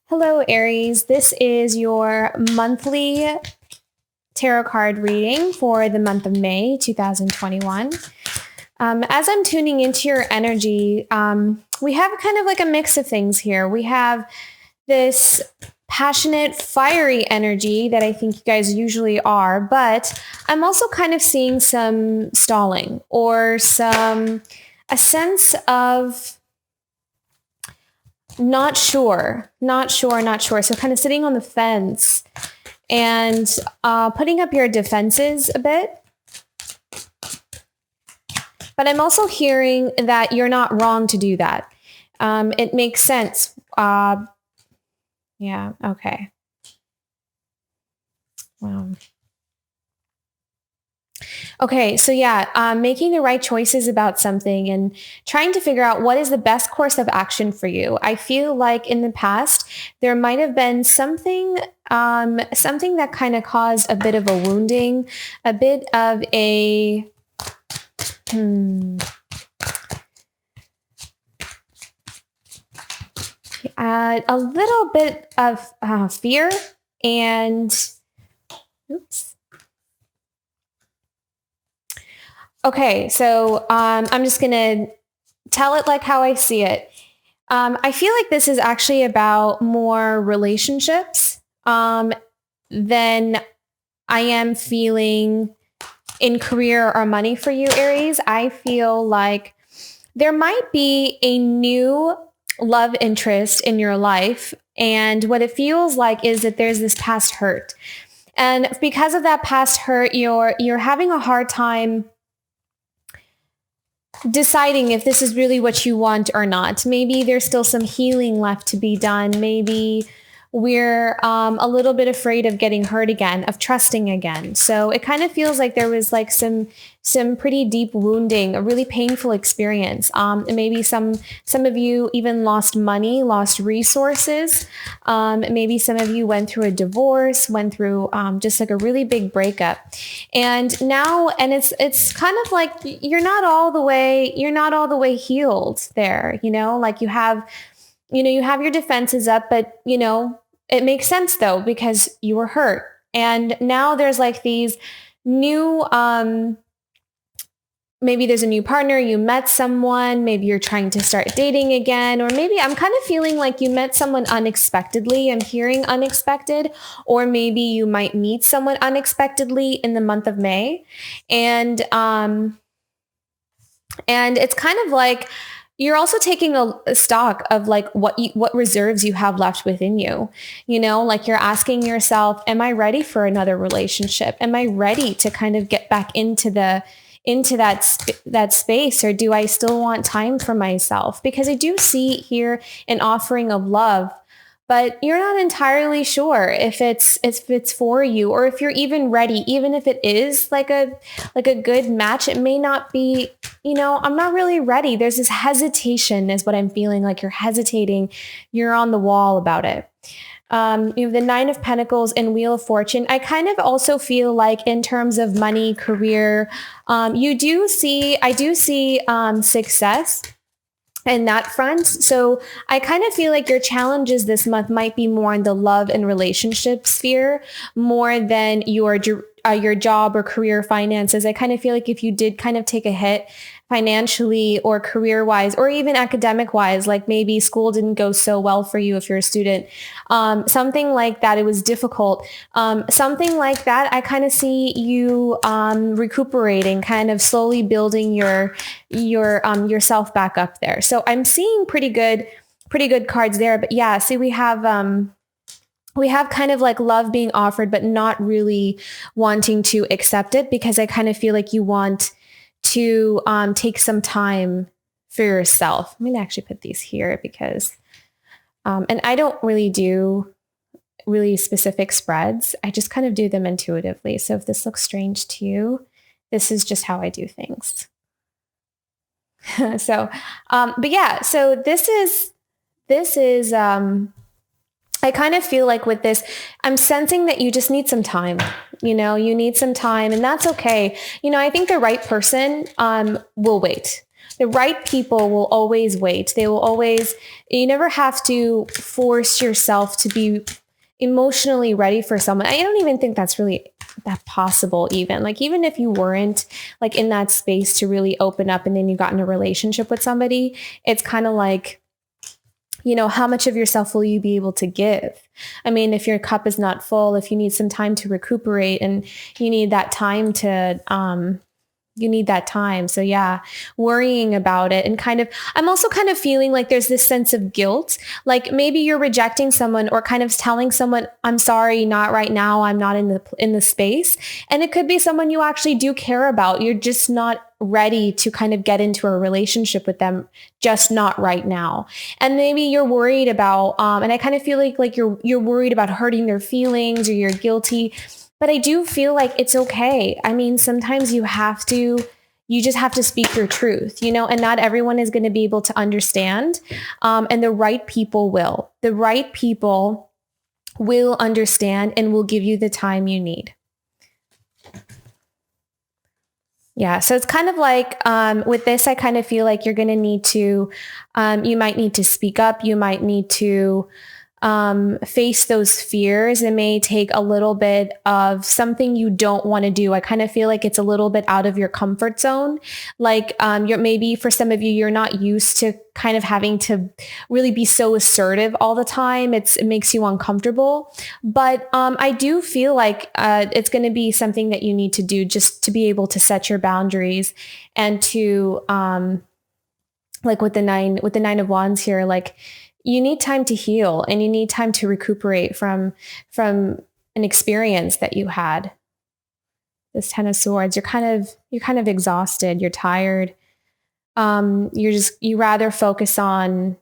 Hello, Aries. This is your monthly tarot card reading for the month of May 2021. As I'm tuning into your energy, we have kind of like a mix of things here. We have this passionate, fiery energy that I think you guys usually are, but I'm also kind of seeing some stalling or a sense of not sure. So kind of sitting on the fence and putting up your defenses a bit. But I'm also hearing that you're not wrong to do that. It makes sense. Yeah, okay. Wow. Okay, so yeah, making the right choices about something and trying to figure out what is the best course of action for you. I feel like in the past, there might have been something that kind of caused a bit of a wounding, a bit of a, a little bit of fear and, oops. Okay, so I'm just going to tell it like how I see it. I feel like this is actually about more relationships than I am feeling in career or money for you, Aries. I feel like there might be a new love interest in your life. And what it feels like is that there's this past hurt. And because of that past hurt, you're having a hard time deciding if this is really what you want or not. Maybe there's still some healing left to be done. Maybe we're a little bit afraid of getting hurt again, of trusting again. So it kind of feels like there was like some pretty deep wounding, a really painful experience. Maybe some of you even lost money, lost resources. Maybe some of you went through a divorce, went through just like a really big breakup. And now, and it's kind of like you're not all the way healed there, like you have your defenses up, but it makes sense though, because you were hurt. And now there's like these new, maybe there's a new partner, you met someone, maybe you're trying to start dating again, or maybe I'm kind of feeling like you met someone unexpectedly. I'm hearing unexpected, or maybe you might meet someone unexpectedly in the month of May. And it's kind of like, you're also taking a stock of like what reserves you have left within you. Like you're asking yourself, am I ready for another relationship? Am I ready to kind of get back into that space, or do I still want time for myself? Because I do see here an offering of love, but you're not entirely sure if it's for you, or if you're even ready. Even if it is like a good match, it may not be, I'm not really ready. There's this hesitation is what I'm feeling, like you're hesitating. You're on the wall about it. You have the 9 of Pentacles and Wheel of Fortune. I kind of also feel like in terms of money, career, I do see success in that front. So I kind of feel like your challenges this month might be more in the love and relationship sphere more than your job or career finances. I kind of feel like if you did kind of take a hit financially or career wise, or even academic wise, like maybe school didn't go so well for you if you're a student, something like that, it was difficult. Something like that, I kind of see you recuperating, kind of slowly building yourself back up there. So I'm seeing pretty good cards there. But yeah, see, we have kind of like love being offered, but not really wanting to accept it, because I kind of feel like you want to take some time for yourself. I'm going to actually put these here because, and I don't really do really specific spreads. I just kind of do them intuitively. So if this looks strange to you, this is just how I do things. So, but yeah, so this is, I kind of feel like with this, I'm sensing that you just need some time. You need some time, and that's okay. I think the right person will wait. The right people will always wait. They will always, you never have to force yourself to be emotionally ready for someone. I don't even think that's really that possible even. Like, even if you weren't like in that space to really open up and then you got in a relationship with somebody, it's kind of like, how much of yourself will you be able to give? I mean, if your cup is not full, if you need some time to recuperate and you need that time So yeah, worrying about it and I'm also kind of feeling like there's this sense of guilt. Like maybe you're rejecting someone or kind of telling someone, I'm sorry, not right now. I'm not in the space. And it could be someone you actually do care about. You're just not ready to kind of get into a relationship with them, just not right now. And maybe you're worried about, and I kind of feel like you're worried about hurting their feelings or you're guilty. But I do feel like it's okay. I mean, sometimes you just have to speak your truth, and not everyone is going to be able to understand. And the right people will. The right people will understand and will give you the time you need. Yeah. So it's kind of like with this, I kind of feel like you're going to need to, you might need to speak up. You might need to face those fears. It may take a little bit of something you don't want to do. I kind of feel like it's a little bit out of your comfort zone. Like maybe for some of you, you're not used to kind of having to really be so assertive all the time. It makes you uncomfortable. But I do feel like it's going to be something that you need to do just to be able to set your boundaries and to like with the nine of wands here, like you need time to heal and you need time to recuperate from an experience that you had. This 10 of swords, you're kind of exhausted. You're tired. You rather focus on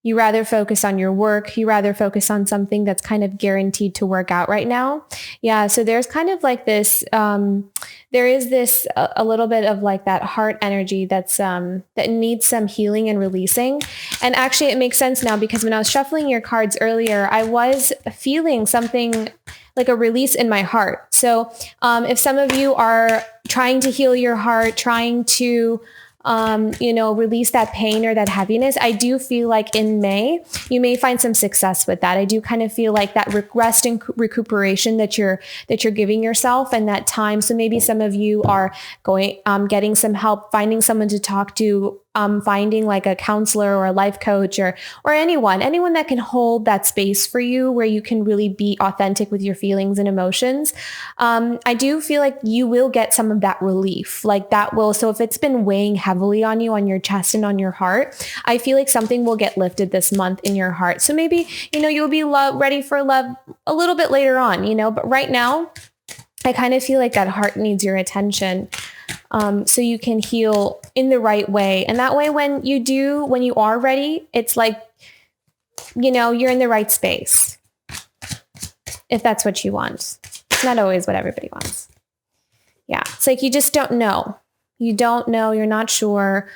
your work. You rather focus on something that's kind of guaranteed to work out right now. Yeah. So there's kind of like this, there is this, a little bit of like that heart energy that's, that needs some healing and releasing. And actually it makes sense now because when I was shuffling your cards earlier, I was feeling something like a release in my heart. So, if some of you are trying to heal your heart, trying to, release that pain or that heaviness, I do feel like in May, you may find some success with that. I do kind of feel like that rest and recuperation that you're giving yourself and that time. So maybe some of you are getting some help, finding someone to talk to, finding like a counselor or a life coach or anyone that can hold that space for you where you can really be authentic with your feelings and emotions. I do feel like you will get some of that relief, like that will. So if it's been weighing heavily on you, on your chest and on your heart, I feel like something will get lifted this month in your heart. So maybe, you'll be ready for love a little bit later on, but right now I kind of feel like that heart needs your attention. So you can heal in the right way. And that way, when you are ready, it's like, you're in the right space. If that's what you want. It's not always what everybody wants. Yeah. It's like, you just don't know. You don't know. You're not sure.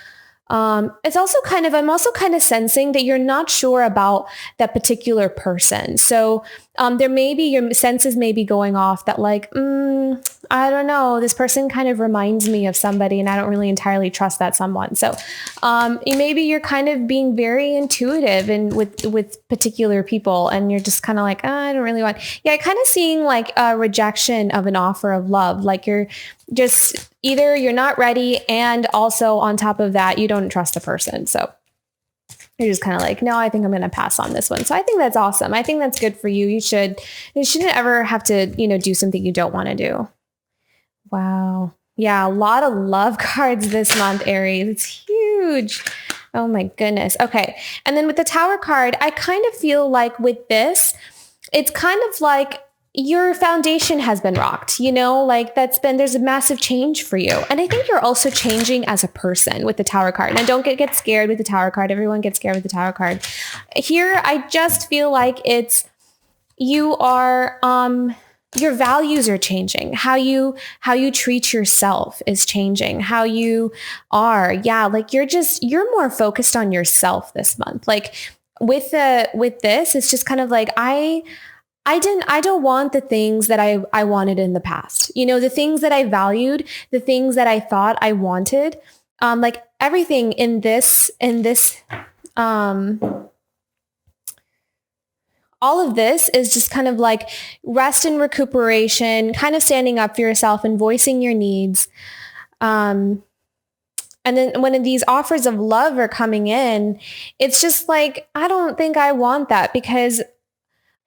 I'm also kind of sensing that you're not sure about that particular person. So, there may be, your senses may be going off that like, I don't know, this person kind of reminds me of somebody and I don't really entirely trust that someone. So, maybe you're kind of being very intuitive and with particular people and you're just kind of like, I don't really want, kind of seeing like a rejection of an offer of love. Like you're just either you're not ready and also on top of that, you don't trust the person. So you're just kind of like, no, I think I'm going to pass on this one. So I think that's awesome. I think that's good for you. You shouldn't ever have to, do something you don't want to do. Wow. Yeah. A lot of love cards this month, Aries. It's huge. Oh my goodness. Okay. And then with the Tower card, I kind of feel like with this, it's kind of like your foundation has been rocked, like there's a massive change for you. And I think you're also changing as a person with the Tower card. And don't get scared with the Tower card. Everyone gets scared with the Tower card. Here, I just feel like you are, your values are changing. How you treat yourself is changing. How you are. Yeah. Like you're more focused on yourself this month. Like with this, it's just kind of like, I don't want the things that I wanted in the past. The things that I valued, the things that I thought I wanted. Like everything in this, all of this is just kind of like rest and recuperation, kind of standing up for yourself and voicing your needs. And then when these offers of love are coming in, it's just like, I don't think I want that, because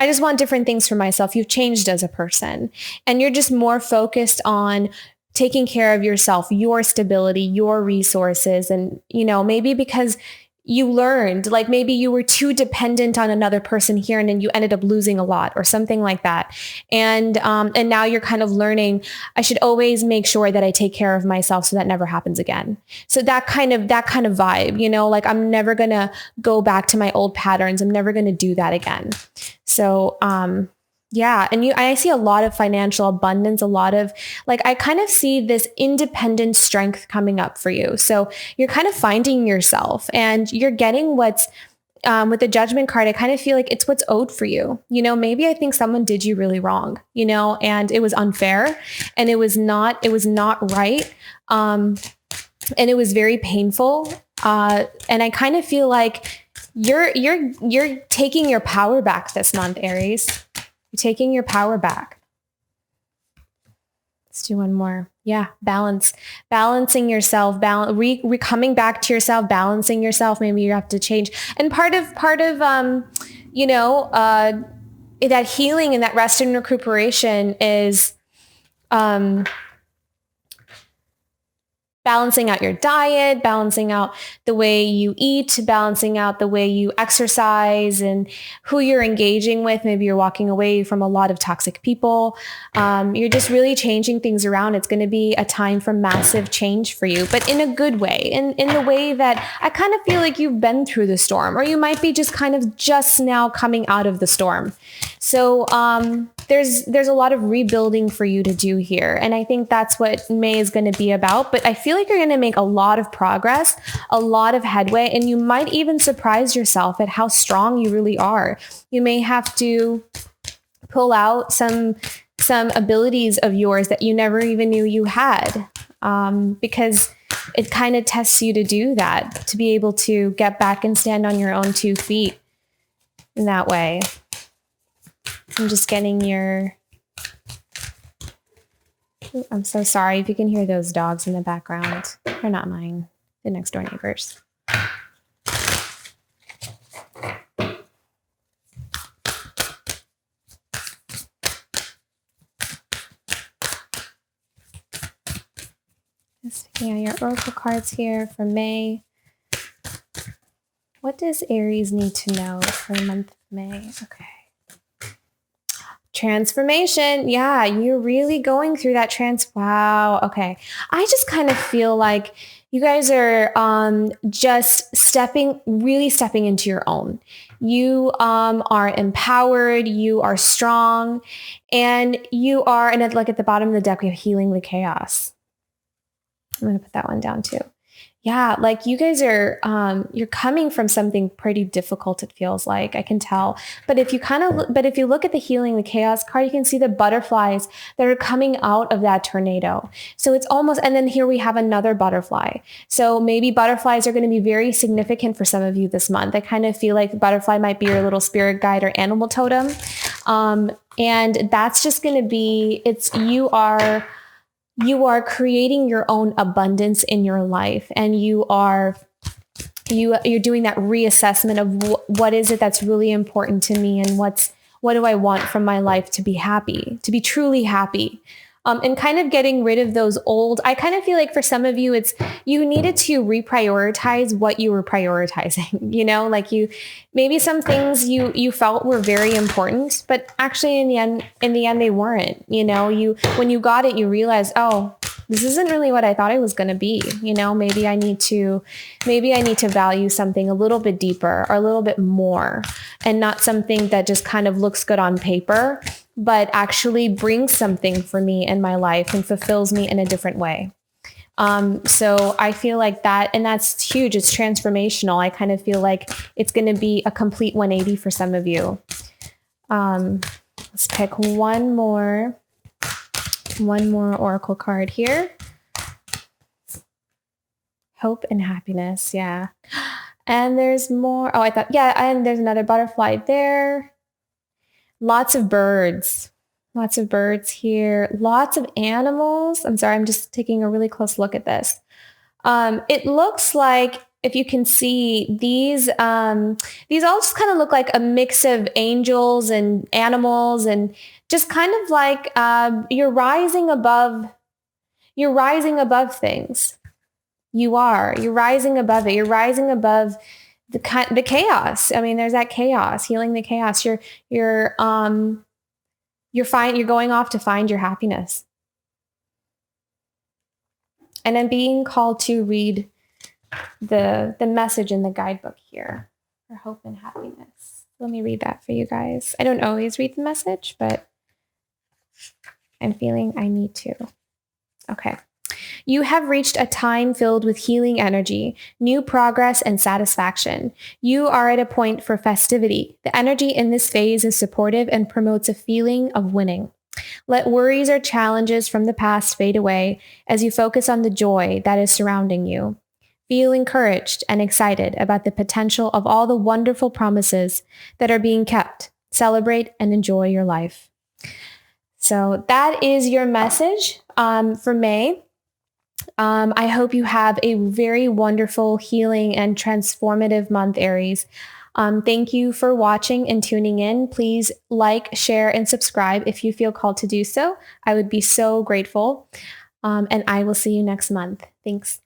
I just want different things for myself. You've changed as a person, and you're just more focused on taking care of yourself, your stability, your resources. And, maybe because you learned, like maybe you were too dependent on another person here, and then you ended up losing a lot or something like that. And now you're kind of learning, I should always make sure that I take care of myself so that never happens again. So that kind of vibe, like I'm never going to go back to my old patterns. I'm never going to do that again. So, yeah. And I see a lot of financial abundance, a lot of I kind of see this independent strength coming up for you. So you're kind of finding yourself, and you're getting what's, with the Judgment card, I kind of feel like it's what's owed for you. Maybe I think someone did you really wrong, and it was unfair, and it was not right. And it was very painful. And I kind of feel like you're taking your power back this month, Aries. You're taking your power back. Let's do one more. Yeah. Balancing yourself, coming back to yourself, balancing yourself. Maybe you have to change. And part of, that healing and that rest and recuperation is, balancing out your diet, balancing out the way you eat, balancing out the way you exercise and who you're engaging with. Maybe you're walking away from a lot of toxic people. You're just really changing things around. It's going to be a time for massive change for you, but in a good way, in the way that I kind of feel like you've been through the storm, or you might be just kind of just now coming out of the storm. So there's a lot of rebuilding for you to do here. And I think that's what May is going to be about. But I feel like you're going to make a lot of progress, a lot of headway, and you might even surprise yourself at how strong you really are. You may have to pull out some abilities of yours that you never even knew you had, because it kind of tests you to do that, to be able to get back and stand on your own 2 feet in that way. I'm just getting your... I'm so sorry if you can hear those dogs in the background. They're not mine. The next door neighbors. Just picking out your oracle cards here for May. What does Aries need to know for the month of May? Okay. Transformation. Yeah, you're really going through that Wow. Okay. I just kind of feel like you guys are just stepping into your own. You are empowered, you are strong, and you are, and like at the bottom of the deck, we have healing the chaos. I'm going to put that one down too. Yeah, like you guys are, you're coming from something pretty difficult, it feels like, I can tell. But if you look at the healing, the chaos card, you can see the butterflies that are coming out of that tornado. So it's almost, and then here we have another butterfly. So maybe butterflies are going to be very significant for some of you this month. I kind of feel like the butterfly might be your little spirit guide or animal totem. And that's just going to be, you are creating your own abundance in your life, and you're doing that reassessment of what is it that's really important to me, and what do I want from my life to be happy, to be truly happy. And kind of getting rid of those old, I kind of feel like for some of you, you needed to reprioritize what you were prioritizing, like maybe some things you felt were very important, but actually in the end, they weren't, when you got it, you realized, oh, this isn't really what I thought it was going to be. Maybe I need to value something a little bit deeper or a little bit more, and not something that just kind of looks good on paper, but actually brings something for me in my life and fulfills me in a different way. So I feel like that, and that's huge. It's transformational. I kind of feel like it's going to be a complete 180 for some of you. Let's pick one more oracle card here. Hope and happiness. Yeah. And there's more. Oh, I thought, yeah. And there's another butterfly there. Lots of birds. Lots of birds here. Lots of animals. I'm sorry. I'm just taking a really close look at this. It looks like, if you can see, these all just kind of look like a mix of angels and animals, and just kind of like you're rising above things. You're rising above it. You're rising above the chaos. I mean, there's that chaos, healing the chaos. You're going off to find your happiness. And I'm being called to read the message in the guidebook here for hope and happiness. Let me read that for you guys. I don't always read the message, but I'm feeling I need to. Okay. You have reached a time filled with healing energy, new progress, and satisfaction. You are at a point for festivity. The energy in this phase is supportive and promotes a feeling of winning. Let worries or challenges from the past fade away as you focus on the joy that is surrounding you. Feel encouraged and excited about the potential of all the wonderful promises that are being kept. Celebrate and enjoy your life. So that is your message for May. I hope you have a very wonderful, healing, and transformative month, Aries. Thank you for watching and tuning in. Please like, share, and subscribe if you feel called to do so. I would be so grateful. And I will see you next month. Thanks.